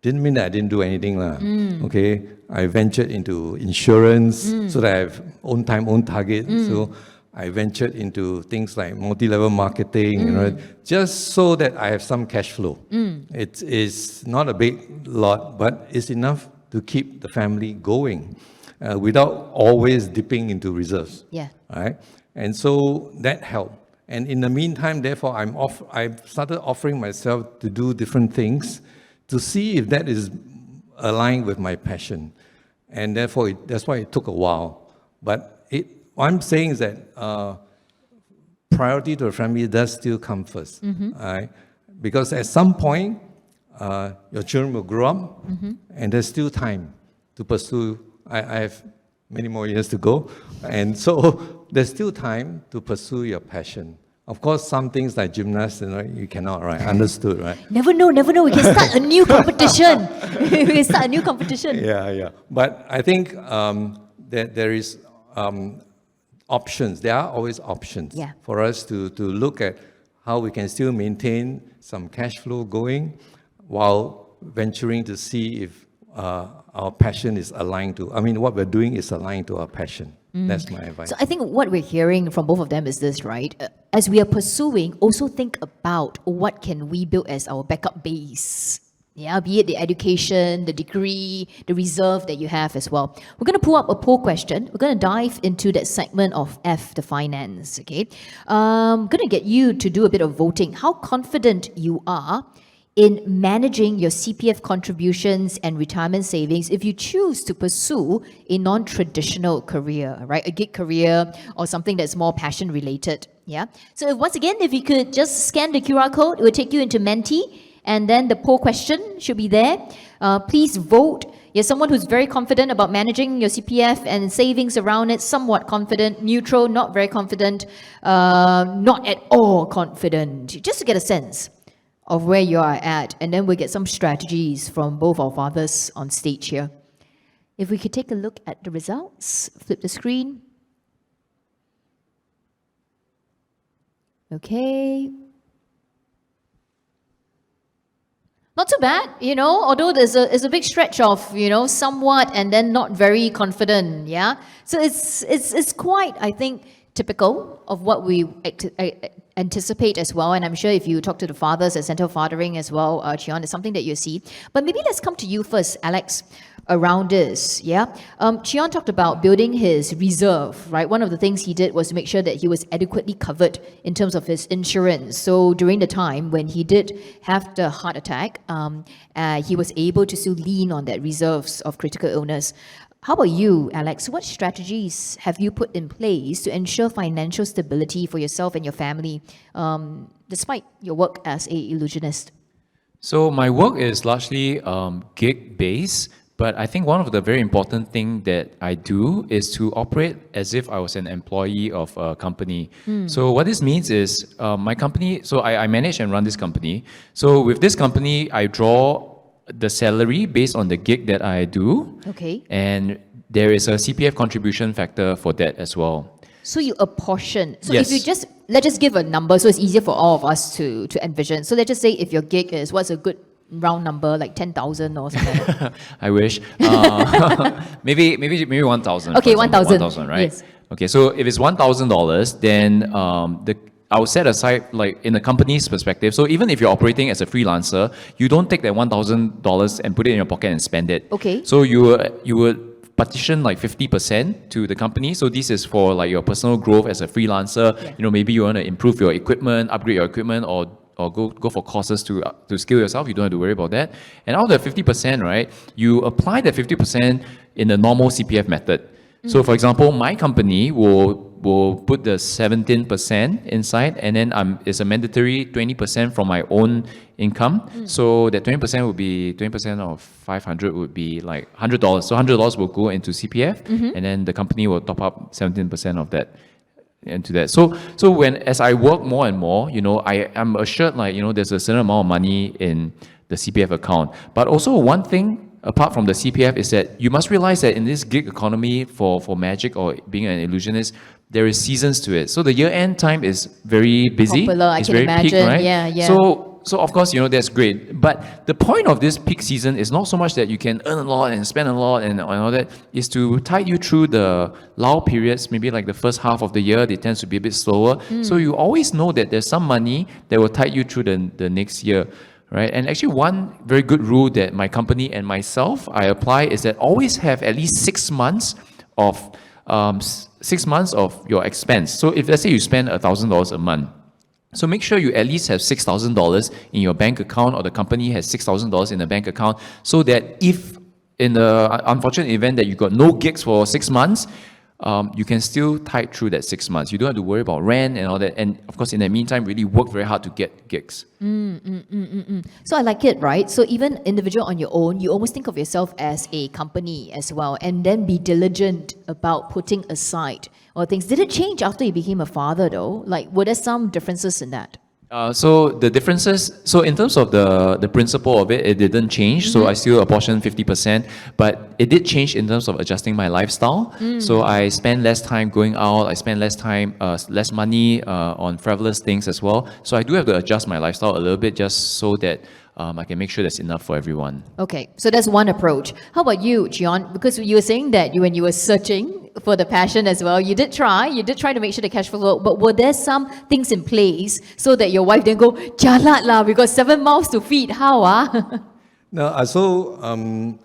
Didn't mean that I didn't do anything, lah. Okay, I ventured into insurance so that I have own time, own target. So I ventured into things like multi-level marketing, just so that I have some cash flow. It is not a big lot, but it's enough to keep the family going without always dipping into reserves. Yeah. Right? And so that helped. And in the meantime, therefore, I've started offering myself to do different things to see if that is aligned with my passion. And therefore, that's why it took a while. But what I'm saying is that priority to the family does still come first. Right? Because at some point, your children will grow up, and there's still time to pursue. I have many more years to go, and so there's still time to pursue your passion. Of course, some things like gymnastics, you cannot, right? Understood, right? Never know. We can start a new competition. Yeah. But I think that there is options. There are always options Yeah. for us to look at how we can still maintain some cash flow going while venturing to see if our passion is aligned to, what we're doing is aligned to our passion. That's my advice. So I think what we're hearing from both of them is this, right? As we are pursuing, also think about what can we build as our backup base. Yeah, be it the education, the degree, the reserve that you have as well. We're going to pull up a poll question. We're going to dive into that segment of F, the finance, okay? I'm going to get you to do a bit of voting. How confident you are in managing your CPF contributions and retirement savings if you choose to pursue a non-traditional career, right? A gig career or something that's more passion related, yeah? So once again, if you could just scan the QR code, it will take you into Menti, and then the poll question should be there. Please vote. You're someone who's very confident about managing your CPF and savings around it, somewhat confident, neutral, not very confident, not at all confident, just to get a sense of where you are at. And then we'll get some strategies from both our fathers on stage here. If we could take a look at the results, flip the screen. Okay. Not too bad, although there's a big stretch of, somewhat and then not very confident, yeah? So it's quite, I think, typical of what we anticipate as well. And I'm sure if you talk to the fathers at Centre of Fathering as well, Chee, it's something that you see. But maybe let's come to you first, Alex, around this, yeah? Chee talked about building his reserve, right? One of the things he did was to make sure that he was adequately covered in terms of his insurance. So during the time when he did have the heart attack, he was able to still lean on that reserves of critical illness. How about you, Alex? What strategies have you put in place to ensure financial stability for yourself and your family, despite your work as an illusionist? So my work is largely gig-based, but I think one of the very important thing that I do is to operate as if I was an employee of a company. So what this means is my company, so I manage and run this company. So with this company, I draw the salary based on the gig that I do. Okay. And there is a CPF contribution factor for that as well. So you apportion. So Yes. if you let's just give a number so it's easier for all of us to envision. So let's just say if your gig is, what's a good round number, like 10,000 or something like that? I wish. Maybe 1,000. Okay, for example. 1,000. 1,000, right? Yes. Okay, so if it's $1,000, then I would set aside, like in the company's perspective, so even if you're operating as a freelancer, you don't take that $1,000 and put it in your pocket and spend it. Okay. So you would partition like 50% to the company. So this is for like your personal growth as a freelancer. Yeah. Maybe you want to improve your equipment, upgrade your equipment, or go for courses to skill yourself. You don't have to worry about that. And out of the 50%, right, you apply that 50% in the normal CPF method. So for example, my company will put the 17% inside, and then it's a mandatory 20% from my own income. So that 20% would be 20% of 500 would be like $100. So $100 will go into CPF, and then the company will top up 17% of that into that. So as I work more and more, I'm assured there's a certain amount of money in the CPF account. But also one thing apart from the CPF is that you must realize that in this gig economy for magic or being an illusionist, there is seasons to it. So the year-end time is very busy. Popular, I it's can very imagine. peak, right? Yeah. So of course, that's great. But the point of this peak season is not so much that you can earn a lot and spend a lot and all that, is to tide you through the lull periods, maybe like the first half of the year, they tend to be a bit slower. So you always know that there's some money that will tide you through the next year. Right? And actually one very good rule that my company and myself, I apply is that always have at least 6 months of 6 months of your expense. So if let's say you spend $1,000 a month, so make sure you at least have $6,000 in your bank account, or the company has $6,000 in the bank account, so that if in the unfortunate event that you got no gigs for 6 months, you can still tide through that 6 months. You don't have to worry about rent and all that. And of course, in the meantime, really work very hard to get gigs. So I like it, right? So even individual on your own, you almost think of yourself as a company as well, and then be diligent about putting aside or things. Did it change after you became a father though? Like, were there some differences in that? So the differences, so in terms of the principle of it, it didn't change. So I still apportion 50%, but it did change in terms of adjusting my lifestyle. So I spend less time going out, I spend less time, less money on frivolous things as well. So I do have to adjust my lifestyle a little bit just so that I can make sure there's enough for everyone. Okay, so that's one approach. How about you, Jion? Because you were saying that when you were searching for the passion as well, you did try to make sure the cash flow, but were there some things in place so that your wife didn't go, jalat lah, we got 7 mouths to feed, how ah? No,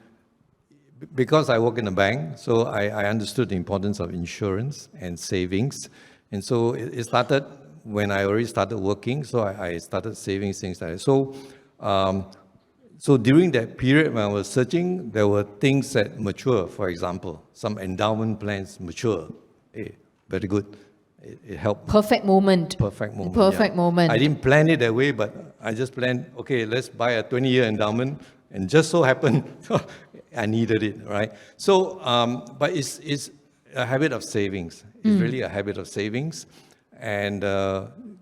because I work in a bank, so I understood the importance of insurance and savings. And so it started when I already started working, so I started saving things like that. So during that period when I was searching, there were things that mature. For example, some endowment plans mature. Hey, very good. It helped. Perfect moment. Perfect moment. Perfect moment. I didn't plan it that way, but I just planned, okay, let's buy a 20-year endowment. And just so happened, I needed it, right? So, but it's a habit of savings. It's really a habit of savings. And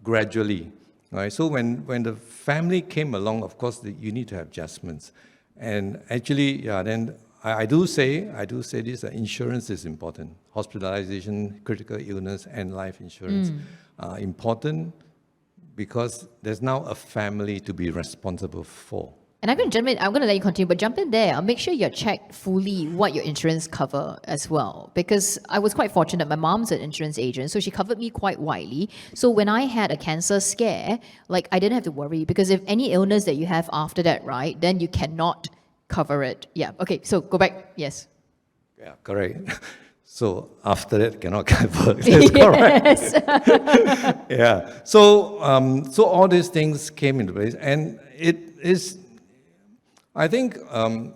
gradually, right? So when the family came along, of course, you need to have adjustments. And actually, then I do say this, that insurance is important. Hospitalization, critical illness, and life insurance are important because there's now a family to be responsible for. And I'm going to let you continue, but jump in there. I'll make sure you're checked fully what your insurance cover as well. Because I was quite fortunate. My mom's an insurance agent, so she covered me quite widely. So when I had a cancer scare, I didn't have to worry because if any illness that you have after that, right, then you cannot cover it. Yeah. Okay. So go back. Yes. Yeah, correct. So after that, cannot cover. That's correct. Yeah. So all these things came into place, and it is. I think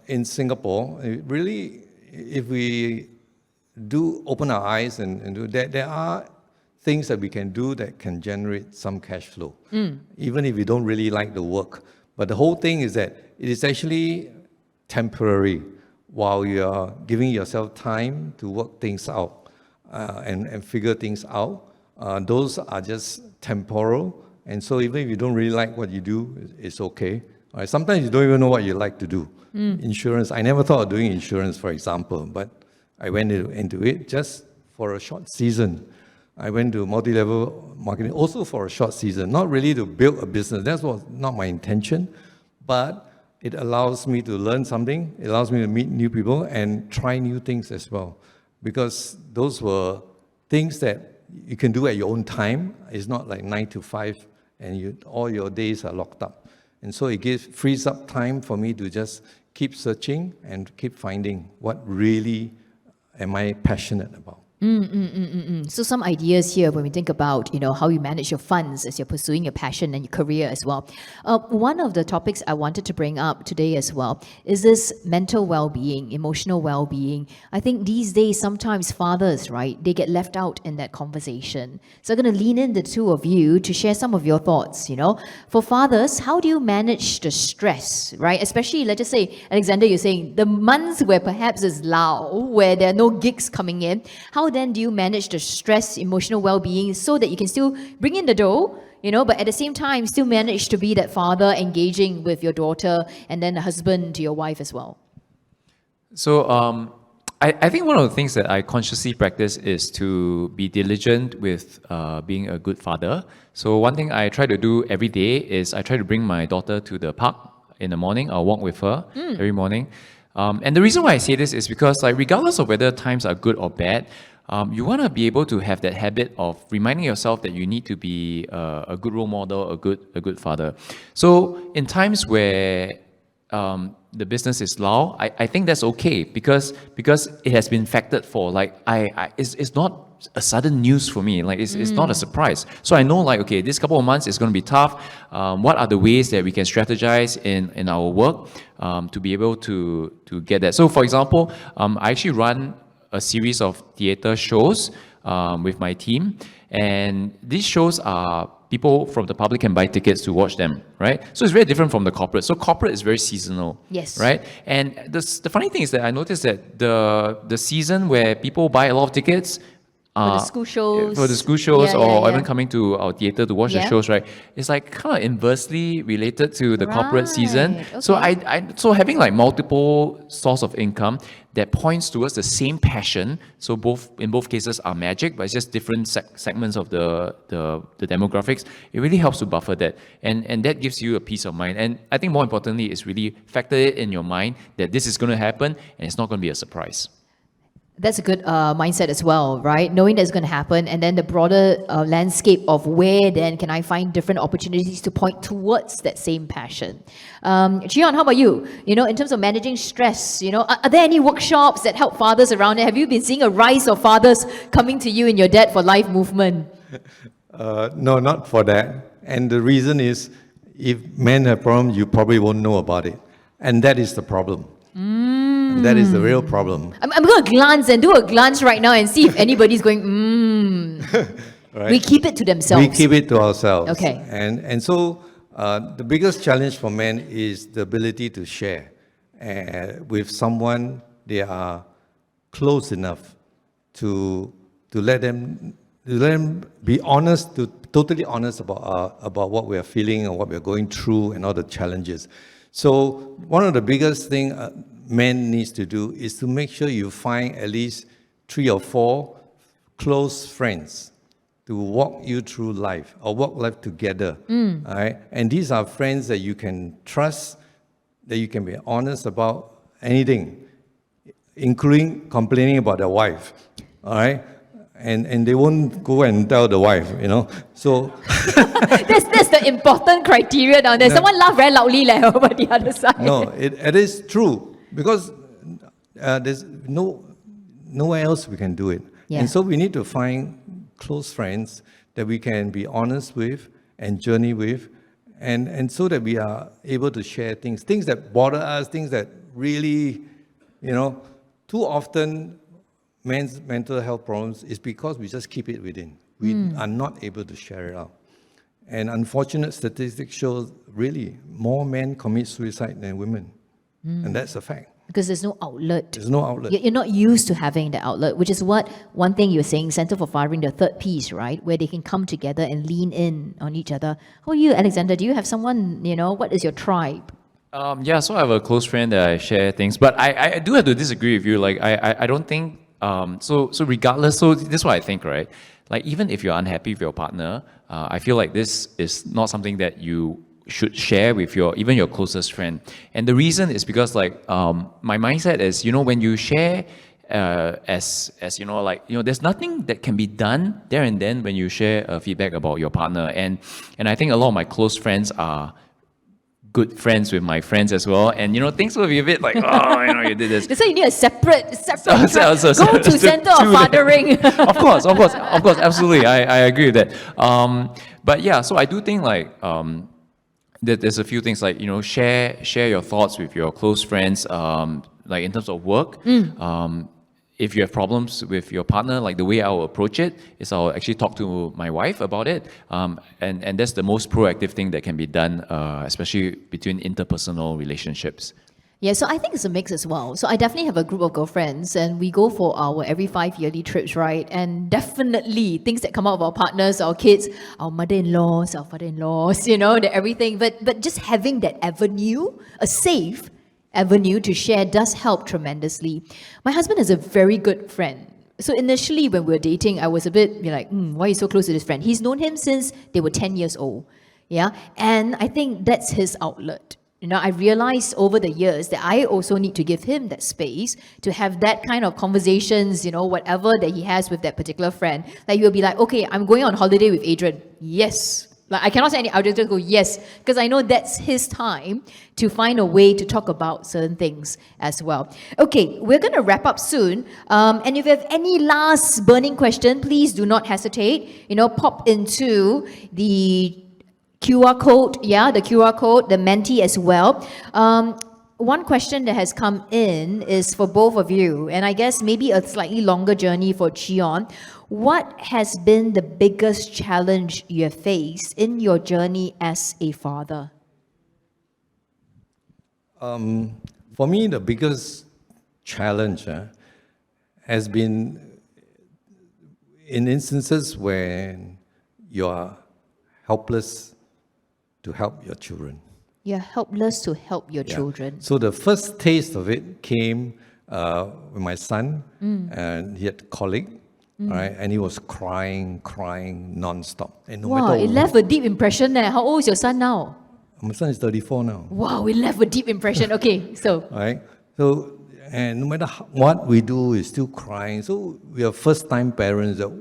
in Singapore, really, if we do open our eyes and do that, there are things that we can do that can generate some cash flow, even if we don't really like the work. But the whole thing is that it is actually temporary while you are giving yourself time to work things out and figure things out. Those are just temporal. And so even if you don't really like what you do, it's okay. Right, sometimes you don't even know what you like to do. Insurance, I never thought of doing insurance, for example, but I went into it just for a short season. I went to multi-level marketing also for a short season, not really to build a business. That was not my intention, but it allows me to learn something. It allows me to meet new people and try new things as well, because those were things that you can do at your own time. It's not like 9 to 5 and all your days are locked up. And so it frees up time for me to just keep searching and keep finding what really am I passionate about. So some ideas here when we think about, how you manage your funds as you're pursuing your passion and your career as well. One of the topics I wanted to bring up today as well is this mental well-being, emotional well-being. I think these days, sometimes fathers, right, they get left out in that conversation. So I'm going to lean in the two of you to share some of your thoughts, For fathers, how do you manage the stress, right? Especially, let's just say, Alexander, you're saying the months where perhaps it's lull, where there are no gigs coming in. How then do you manage the stress, emotional well-being so that you can still bring in the dough, but at the same time still manage to be that father engaging with your daughter and then a husband to your wife as well? So I think one of the things that I consciously practice is to be diligent with being a good father. So one thing I try to do every day is I try to bring my daughter to the park in the morning. I'll walk with her every morning. And the reason why I say this is because regardless of whether times are good or bad, you want to be able to have that habit of reminding yourself that you need to be a good role model, a good father. So in times where the business is low, I think that's okay because it has been factored for. It's not a sudden news for me. It's not a surprise. So I know okay, this couple of months is going to be tough. What are the ways that we can strategize in our work to be able to get that? So for example, I actually run a series of theater shows with my team, and these shows are people from the public can buy tickets to watch them, right? So it's very different from the corporate. So corporate is very seasonal, yes, right? And the funny thing is that I noticed that the season where people buy a lot of tickets, For the school shows. For the school shows, Yeah, or yeah, yeah. even coming to our theater to watch the Yeah. shows, right? It's like kind of inversely related to the corporate season. Right, So okay. so having like multiple source of income that points towards the same passion. So in both cases are magic, but it's just different segments of the demographics. It really helps to buffer that, and that gives you a peace of mind. And I think more importantly is really factor it in your mind that this is going to happen and it's not going to be a surprise. That's a good mindset as well, right? Knowing that's going to happen, and then the broader landscape of where then can I find different opportunities to point towards that same passion. Chee, how about you? You know, in terms of managing stress, you know, are there any workshops that help fathers around it? Have you been seeing a rise of fathers coming to you in your Dad for Life movement? No, not for that. And the reason is, if men have problems, you probably won't know about it. And that is the problem. And that is the real problem. I'm going to glance and do a glance right now and see if anybody's going, Right? We keep it to themselves. We keep it to ourselves. Okay. And so the biggest challenge for men is the ability to share with someone they are close enough to let them be honest, totally honest about what we are feeling and what we are going through and all the challenges. So one of the biggest thing men needs to do is to make sure you find at least 3 or 4 close friends to walk you through life or walk life together. All right? And these are friends that you can trust, that you can be honest about anything, including complaining about their wife. All right? And they won't go and tell the wife, you know. So That's the important criteria down there. Someone laughed very loudly like, over the other side. no, it is true because there's nowhere else we can do it. Yeah. And so we need to find close friends that we can be honest with and journey with, and so that we are able to share things that bother us, things that really, you know, too often men's mental health problems is because we just keep it within. We are not able to share it out. And unfortunate statistics show really more men commit suicide than women. And that's a fact. Because there's no outlet. There's no outlet. You're not used to having the outlet, which is what one thing you were saying, Center for Fathering, the third piece, right? Where they can come together and lean in on each other. How are you, Alexander? Do you have someone, you know, what is your tribe? Yeah, so I have a close friend that I share things, but I do have to disagree with you. Like, I don't think, so regardless, so this is what I think, right? Like, even if you're unhappy with your partner, I feel like this is not something that you should share with even your closest friend. And the reason is because, like, my mindset is, you know, when you share, as you know, like, you know, there's nothing that can be done there and then when you share feedback about your partner. And I think a lot of my close friends are good friends with my friends as well, and you know, things will be a bit like, oh, you know, you did this. So you need a separate So- go to Center of Fathering. Of course, absolutely, I agree with that. But yeah, so I do think like that there's a few things like, you know, share your thoughts with your close friends, like in terms of work. If you have problems with your partner, like the way I will approach it is I'll actually talk to my wife about it. And that's the most proactive thing that can be done, especially between interpersonal relationships. Yeah, so I think it's a mix as well. So I definitely have a group of girlfriends and we go for our every 5 yearly trips, right? And definitely things that come out of our partners, our kids, our mother-in-laws, our father-in-laws, you know, everything. But just having that avenue, a safe avenue to share does help tremendously. My husband is a very good friend. So initially when we were dating, I was a bit like, why are you so close to this friend? He's known him since they were 10 years old. Yeah. And I think that's his outlet. You know, I realized over the years that I also need to give him that space to have that kind of conversations, you know, whatever that he has with that particular friend. Like he'll be like, okay, I'm going on holiday with Adrian. Yes. Like I cannot say any, I'll just go yes, because I know that's his time to find a way to talk about certain things as well. Okay, we're going to wrap up soon. And if you have any last burning question, please do not hesitate. You know, pop into the QR code, the QR code, the Menti as well. One question that has come in is for both of you, and I guess maybe a slightly longer journey for Chee. What has been the biggest challenge you have faced in your journey as a father? For me, the biggest challenge has been in instances when you are helpless to help your children. You're helpless to help your children. So the first taste of it came with my son, and he had colic, right? And he was crying non-stop. And no Wow, matter it left a deep impression there. How old is your son now? my son is 34 now, Wow, it left a deep impression. Okay, so right? So, and no matter what we do, he's still crying. So we are first-time parents that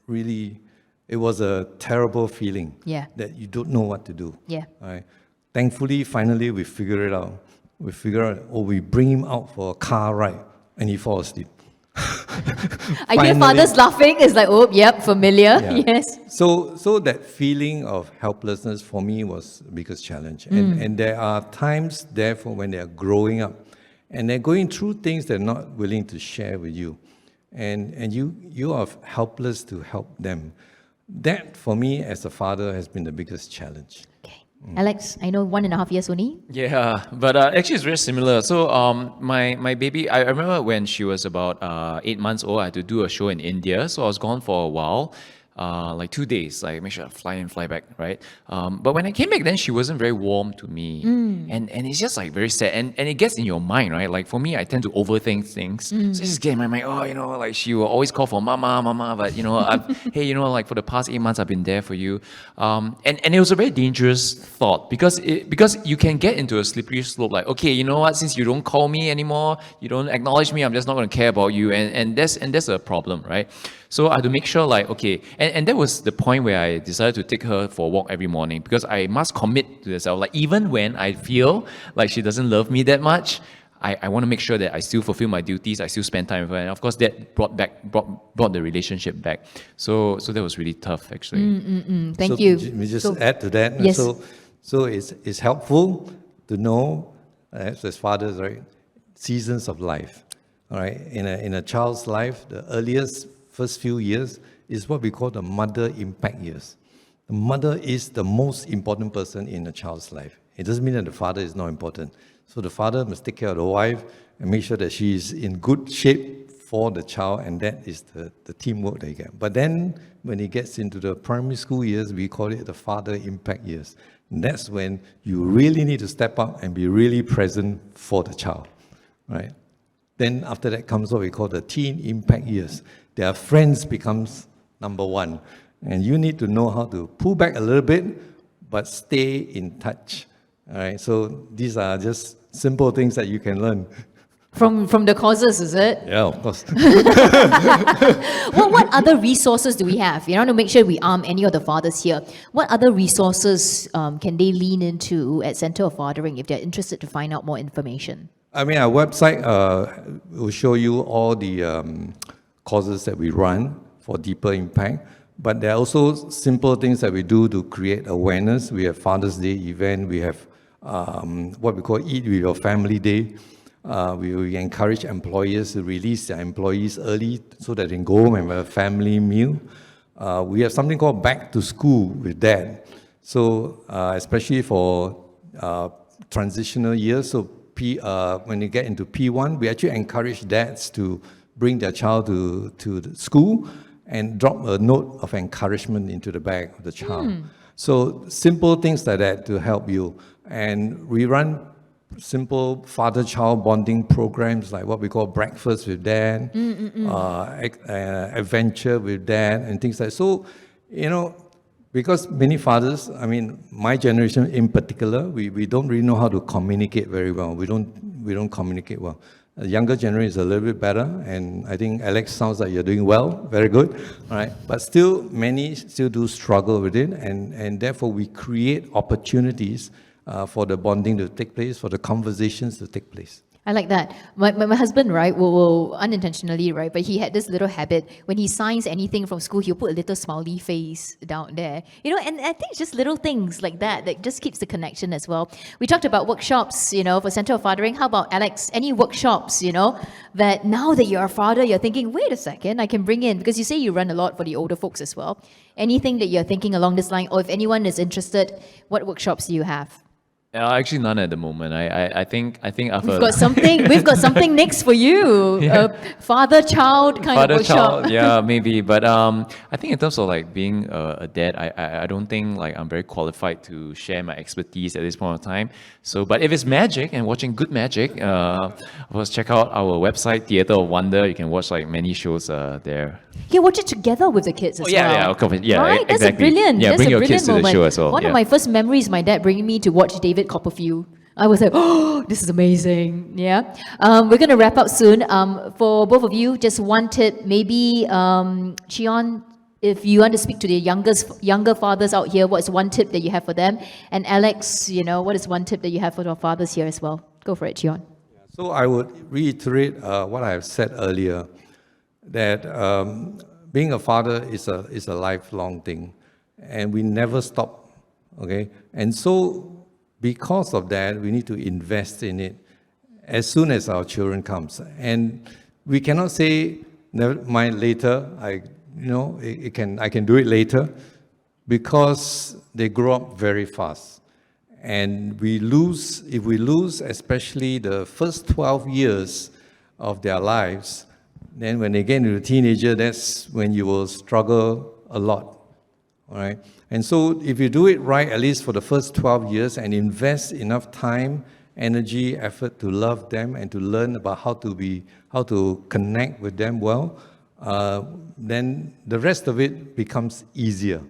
really, it was a terrible feeling that you don't know what to do. Yeah. Right? Thankfully, finally, we figured it out. We bring him out for a car ride, and he falls asleep. I hear fathers laughing. It's like, oh, yep, familiar. Yeah. Yes. So that feeling of helplessness for me was the biggest challenge. And there are times, therefore, when they are growing up, and they're going through things they're not willing to share with you. And you are helpless to help them. That, for me, as a father, has been the biggest challenge. Okay. Alex, I know 1.5 years only. Yeah, but actually it's very similar. So my baby, I remember when she was about 8 months old, I had to do a show in India. So I was gone for a while, like 2 days, like make sure I fly in, fly back, right? But when I came back then, she wasn't very warm to me. And it's just like very sad. And it gets in your mind, right? Like for me, I tend to overthink things. So it's just getting in my mind, oh, like she will always call for mama, but hey, like for the past 8 months, I've been there for you. And it was a very dangerous thought because you can get into a slippery slope, like, okay, you know what, since you don't call me anymore, you don't acknowledge me, I'm just not going to care about you. And that's a problem, right? So I had to make sure, like, okay, and that was the point where I decided to take her for a walk every morning because I must commit to myself. Like, even when I feel like she doesn't love me that much, I want to make sure that I still fulfill my duties, I still spend time with her. And of course, that brought the relationship back. So that was really tough, actually. Thank you. We just add to that. Yes. So it's helpful to know, as fathers, right, seasons of life. All right, in a child's life, the earliest first few years is what we call the mother impact years. The mother is the most important person in a child's life. It doesn't mean that the father is not important. So the father must take care of the wife and make sure that she is in good shape for the child, and that is the teamwork that you get. But then when he gets into the primary school years, we call it the father impact years. And that's when you really need to step up and be really present for the child, right? Then after that comes what we call the teen impact years. Their friends becomes number one. And you need to know how to pull back a little bit, but stay in touch. All right, so these are just simple things that you can learn. From the causes, is it? Yeah, of course. Well, what other resources do we have? You know, to make sure we arm any of the fathers here. What other resources can they lean into at Center of Fathering if they're interested to find out more information? I mean, our website will show you all the causes that we run for deeper impact. But there are also simple things that we do to create awareness. We have Father's Day event. We have what we call Eat With Your Family Day. We encourage employers to release their employees early so that they can go home and have a family meal. We have something called Back to School with Dad. So especially for transitional years, so when you get into P1, we actually encourage dads to bring their child to the school and drop a note of encouragement into the bag of the child. So simple things like that to help you. And we run simple father-child bonding programs like what we call Breakfast with Dad, Adventure with Dad, and things like that. So, you know, because many fathers, I mean, my generation in particular, we don't really know how to communicate very well. We don't communicate well. The younger generation is a little bit better, and I think Alex sounds like you're doing well, very good, all right? But still, many still do struggle with it, and therefore we create opportunities for the bonding to take place, for the conversations to take place. I like that. My husband, right, will unintentionally, right, but he had this little habit. When he signs anything from school, he'll put a little smiley face down there. You know, and I think it's just little things like that just keeps the connection as well. We talked about workshops, you know, for Center of Fathering. How about, Alex, any workshops, you know, that now that you're a father, you're thinking, wait a second, I can bring in, because you say you run a lot for the older folks as well. Anything that you're thinking along this line, or if anyone is interested, what workshops do you have? Actually, none at the moment. I think I've We've got something next for you. Yeah. Father-child kind father of workshop. child, yeah, maybe. But I think in terms of like being a dad, I don't think like I'm very qualified to share my expertise at this point of time. So, but if it's magic and watching good magic, of course, check out our website, Theatre of Wonder. You can watch like many shows there. Yeah, watch it together with the kids as well. Yeah, yeah, Right? That's exactly. a brilliant. Yeah, that's bring a your brilliant kids to the moment. show as well. One Yeah. of my first memories, my dad bringing me to watch David Copperfield. I was like, oh, this is amazing. Yeah. We're going to wrap up soon. For both of you, just one tip. Maybe, Cheon, if you want to speak to the younger fathers out here, what's one tip that you have for them? And Alex, what is one tip that you have for the fathers here as well? Go for it, Cheon. So I would reiterate what I have said earlier, that being a father is a lifelong thing, and we never stop, okay? And so because of that, we need to invest in it as soon as our children comes. And we cannot say, never mind later, I can do it later, because they grow up very fast. And if we lose especially the first 12 years of their lives, then when they get into a teenager, that's when you will struggle a lot, all right? And so if you do it right, at least for the first 12 years, and invest enough time, energy, effort to love them and to learn about how to connect with them well, then the rest of it becomes easier.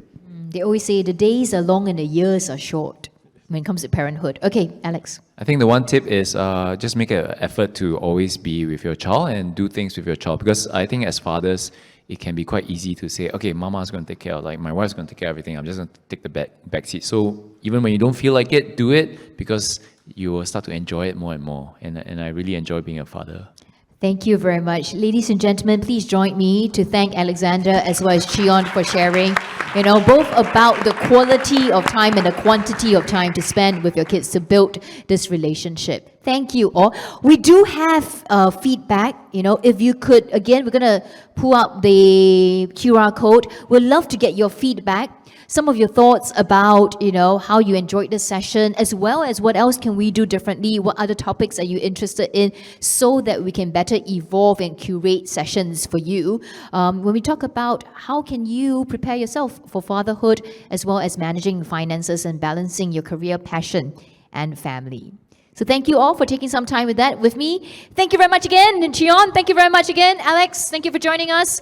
They always say the days are long and the years are short when it comes to parenthood. Okay, Alex. I think the one tip is just make an effort to always be with your child and do things with your child, because I think as fathers, it can be quite easy to say, okay, mama's going to take care of, like my wife's going to take care of everything, I'm just going to take the back seat. So even when you don't feel like it, do it, because you will start to enjoy it more and more. And I really enjoy being a father. Thank you very much. Ladies and gentlemen, please join me to thank Alexander as well as Cheon for sharing, both about the quality of time and the quantity of time to spend with your kids to build this relationship. Thank you all. We do have feedback, if you could, again, we're going to pull up the QR code. We'd love to get your feedback. Some of your thoughts about, how you enjoyed the session, as well as what else can we do differently? What other topics are you interested in, so that we can better evolve and curate sessions for you? When we talk about how can you prepare yourself for fatherhood, as well as managing finances and balancing your career, passion, and family. So thank you all for taking some time with me. Thank you very much again, Cheon. Thank you very much again, Alex. Thank you for joining us.